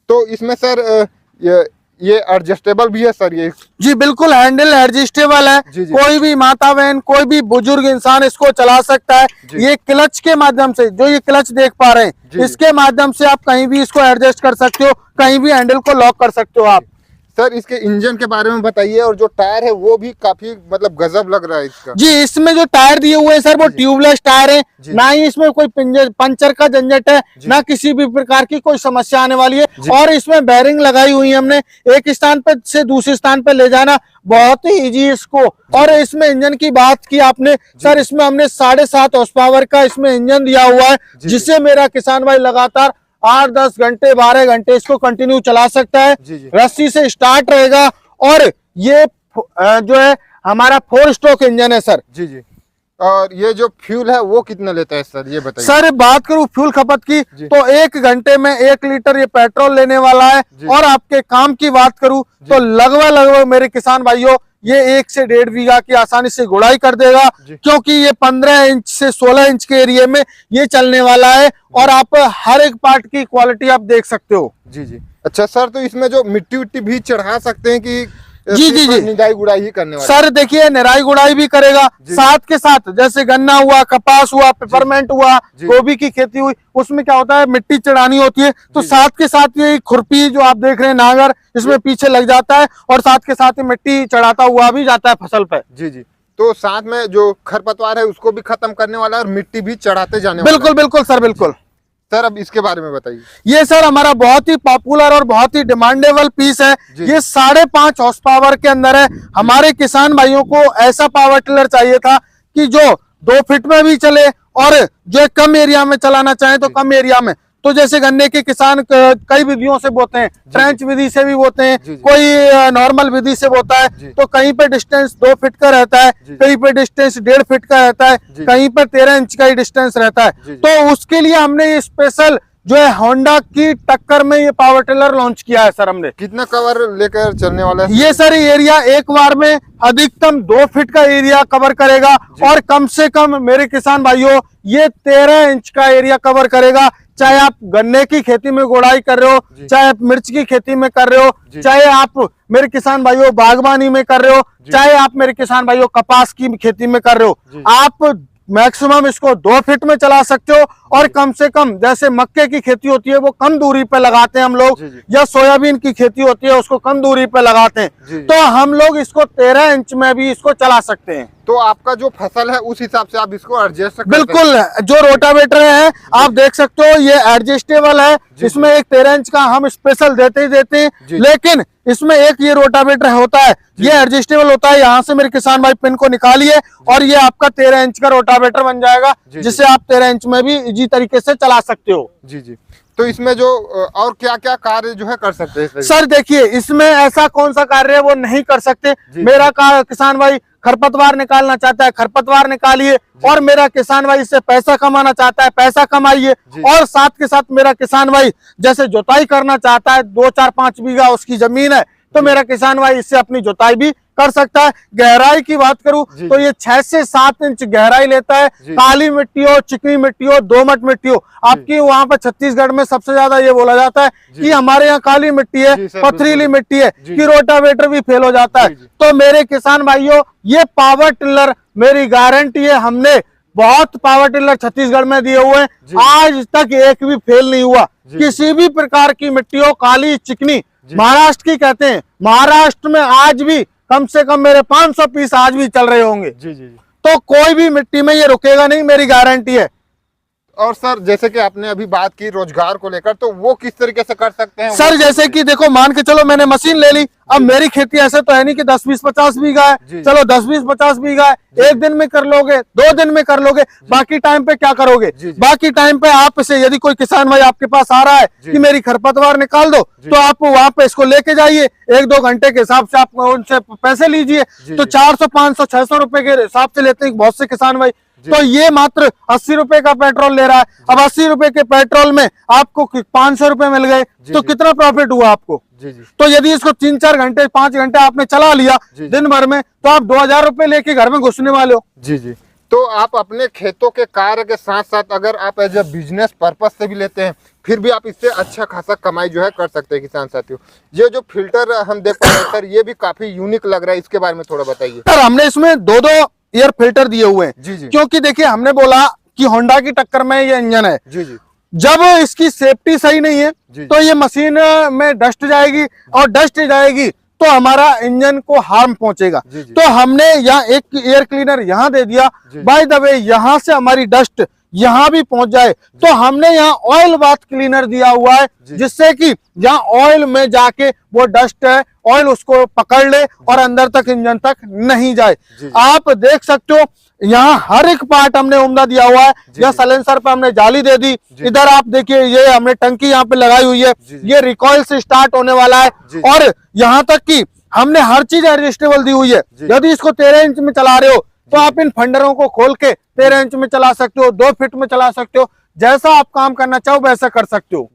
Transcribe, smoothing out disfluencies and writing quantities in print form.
तो इसमें सर ये एडजस्टेबल भी है सर ये? जी बिल्कुल, हैंडल एडजस्टेबल है। जी, जी। कोई भी माता बहन, कोई भी बुजुर्ग इंसान इसको चला सकता है। ये क्लच के माध्यम से, जो ये क्लच देख पा रहे हैं, इसके माध्यम से आप कहीं भी इसको एडजस्ट कर सकते हो, कहीं भी हैंडल को लॉक कर सकते हो आप। सर इसके इंजन के बारे में बताइए, और जो टायर है वो भी काफी मतलब गजब लग रहा है इसका। जी, इसमें जो टायर दिए हुए हैं सर वो ट्यूबलेस टायर है, ना ही इसमें कोई पंचर का झंझट है, ना किसी भी प्रकार की कोई समस्या आने वाली है। और इसमें बेरिंग लगाई हुई है हमने, एक स्थान पे से दूसरे स्थान पे ले जाना बहुत ही इजी इसको। और इसमें इंजन की बात की आपने सर, इसमें हमने 7.5 हॉर्स पावर का इसमें इंजन दिया हुआ है, जिससे मेरा किसान भाई लगातार 8-10 घंटे 12 घंटे इसको कंटिन्यू चला सकता है। रस्सी से स्टार्ट रहेगा। और ये जो है हमारा 4 स्ट्रोक इंजन है सर। जी जी। और ये जो फ्यूल है वो कितना लेता है सर, ये बताइए। सर बात करूं फ्यूल खपत की, तो 1 घंटे में 1 लीटर ये पेट्रोल लेने वाला है। और आपके काम की बात करूं तो लगभग मेरे किसान भाइयों ये 1 से 1.5 बीघा की आसानी से गुड़ाई कर देगा, क्योंकि ये 15 इंच से 16 इंच के एरिया में ये चलने वाला है। और आप हर एक पार्ट की क्वालिटी आप देख सकते हो। जी जी। अच्छा सर, तो इसमें जो मिट्टी विट्टी भी चढ़ा सकते हैं कि जी जी जी, निराई गुड़ाई ही करने वाला? सर देखिए, निराई गुड़ाई भी करेगा साथ के साथ। जैसे गन्ना हुआ, कपास हुआ, पेपरमेंट हुआ, गोभी की खेती हुई, उसमें क्या होता है मिट्टी चढ़ानी होती है, तो साथ के साथ ये खुरपी जो आप देख रहे हैं नांगर, इसमें पीछे लग जाता है और साथ के साथ ही मिट्टी चढ़ाता हुआ भी जाता है फसल पे। जी जी। तो साथ में जो खरपतवार है उसको भी खत्म करने वाला है और मिट्टी भी चढ़ाते जाने वाला है। बिल्कुल बिल्कुल सर, बिल्कुल। सर अब इसके बारे में बताइए। ये सर हमारा बहुत ही पॉपुलर और बहुत ही डिमांडेबल पीस है। ये 5.5 हॉर्स पावर के अंदर है। हमारे किसान भाइयों को ऐसा पावर टिलर चाहिए था कि जो 2 फीट में भी चले, और जो कम एरिया में चलाना चाहे तो कम एरिया में। तो जैसे गन्ने के किसान कई विधियों से बोते हैं, ट्रेंच विधि से भी बोते हैं, कोई नॉर्मल विधि से बोता है। तो कहीं पे डिस्टेंस 2 फीट का रहता है, कहीं पे डिस्टेंस 1.5 फीट का रहता है, कहीं पर 13 इंच का ही डिस्टेंस रहता है। तो उसके लिए हमने ये स्पेशल जो है होंडा की टक्कर में ये पावर टिलर लॉन्च किया है सर हमने। कितना कवर लेकर चलने वाला है? ये सर एरिया एक बार में अधिकतम 2 फीट का एरिया कवर करेगा, और कम से कम मेरे किसान भाइयों ये 13 इंच का एरिया कवर करेगा। चाहे आप गन्ने की खेती में गुड़ाई कर रहे हो, चाहे आप मिर्च की खेती में कर रहे हो, चाहे आप मेरे किसान भाइयों बागवानी में कर रहे हो, चाहे आप मेरे किसान भाइयों कपास की खेती में कर रहे हो, आप मैक्सिमम इसको 2 फीट में चला सकते हो। और कम से कम जैसे मक्के की खेती होती है वो कम दूरी पे लगाते हैं हम लोग, या सोयाबीन की खेती होती है उसको कम दूरी पे लगाते हैं, तो हम लोग इसको 13 इंच में भी इसको चला सकते हैं। तो आपका जो फसल है उस हिसाब से आप इसको एडजस्ट कर बिल्कुल, जो रोटावेटर है आप देख सकते हो ये एडजस्टेबल है। इसमें एक 13 इंच का हम स्पेशल देते ही देते हैं, लेकिन इसमें एक ये रोटावेटर होता है, ये एडजस्टेबल होता है। यहाँ से मेरे किसान भाई पिन को निकालिए और ये आपका 13 इंच का रोटावेटर बन जाएगा, जिसे आप 13 इंच में भी इजी तरीके से चला सकते हो। जी जी। तो इसमें जो और क्या क्या कार्य जो है कर सकते हैं सर? देखिए, इसमें ऐसा कौन सा कार्य है वो नहीं कर सकते। मेरा किसान भाई खरपतवार निकालना चाहता है, खरपतवार निकालिए, और मेरा किसान भाई इससे पैसा कमाना चाहता है, पैसा कमाइए। और साथ के साथ मेरा किसान भाई जैसे जुताई करना चाहता है, 2, 4, 5 बीघा उसकी जमीन है, तो मेरा किसान भाई इससे अपनी जुताई भी कर सकता है। गहराई की बात करूं तो ये 6 से 7 इंच गहराई लेता है। काली मिट्टी हो, चिकनी मिट्टी हो, दोमट मिट्टी हो, आपकी वहां पर छत्तीसगढ़ में सबसे ज्यादा ये बोला जाता है कि हमारे यहाँ काली मिट्टी है, पथरीली मिट्टी है, कि रोटावेटर भी फेल हो जाता है। तो मेरे किसान भाइयों ये पावर टिलर मेरी गारंटी है, हमने बहुत पावर टिलर छत्तीसगढ़ में दिए हुए हैं, आज तक एक भी फेल नहीं हुआ। किसी भी प्रकार की मिट्टी हो, काली चिकनी, महाराष्ट्र की कहते हैं, महाराष्ट्र में आज भी कम से कम मेरे 500 पीस आज भी चल रहे होंगे। तो कोई भी मिट्टी में ये रुकेगा नहीं, मेरी गारंटी है। और सर जैसे कि आपने अभी बात की रोजगार को लेकर, तो वो किस तरीके से कर सकते हैं? सर जैसे कि देखो, मान के चलो मैंने मशीन ले ली, अब मेरी खेती ऐसे तो है नहीं कि 10, 20, 50 बीघा है, चलो 10, 20, 50 बीघा है, 1 दिन में कर लोगे, 2 दिन में कर लोगे, बाकी टाइम पे क्या करोगे? बाकी टाइम पे आप से यदि कोई किसान भाई आपके पास आ रहा है कि मेरी खरपतवार निकाल दो, तो आप वहां पे इसको लेके जाइए, 1-2 घंटे के हिसाब से आप उनसे पैसे लीजिए, तो 400, 500, 600 रुपए के हिसाब से लेते हैं बहुत से किसान भाई। तो ये मात्र 80 रुपए का पेट्रोल ले रहा है। अब 80 रुपए के पेट्रोल में आपको 500 रुपए मिल गए, तो कितना प्रॉफिट हुआ आपको? तो यदि इसको 3-4 घंटे 5 घंटे आपने चला लिया दिन भर में, तो आप 2000 रुपए लेके घर में घुसने वाले हो। जी जी। तो आप अपने खेतों के कार्य के साथ साथ अगर आप एज ए बिजनेस पर्पस से भी लेते हैं, फिर भी आप इससे अच्छा खासा कमाई जो है कर सकते हैं किसान साथियों। ये जो फिल्टर हम देख पा रहे हैं सर, ये भी काफी यूनिक लग रहा है, इसके बारे में थोड़ा बताइए। सर हमने इसमें दो एयर फिल्टर दिए हुए हैं। जी जी क्योंकि देखिए हमने बोला कि होंडा की टक्कर में ये इंजन है, जी जी जब इसकी सेफ्टी सही नहीं है जी। तो ये मशीन में डस्ट जाएगी, और डस्ट जाएगी तो हमारा इंजन को हार्म पहुंचेगा। जी जी। तो हमने यहाँ एक एयर क्लीनर यहाँ दे दिया, बाय द वे यहाँ से हमारी डस्ट यहाँ भी पहुंच जाए। तो हमने यहाँ ऑयल बाथ क्लीनर दिया हुआ है, जिससे कि यहाँ ऑयल में जाके वो डस्ट है, ऑयल उसको पकड़ ले और अंदर तक इंजन तक नहीं जाए। आप देख सकते हो यहाँ हर एक पार्ट हमने उम्दा दिया हुआ है। यहाँ सलेंसर पे हमने जाली दे दी। इधर आप देखिए ये हमने टंकी यहाँ पे लगाई हुई है, ये रिकॉइल से स्टार्ट होने वाला है। और यहाँ तक कि हमने हर चीज एडजस्टेबल दी हुई है। यदि इसको 13 इंच में चला रहे हो तो आप इन फंडरों को खोल के 13 इंच में चला सकते हो, 2 फीट में चला सकते हो, जैसा आप काम करना चाहो वैसा कर सकते हो।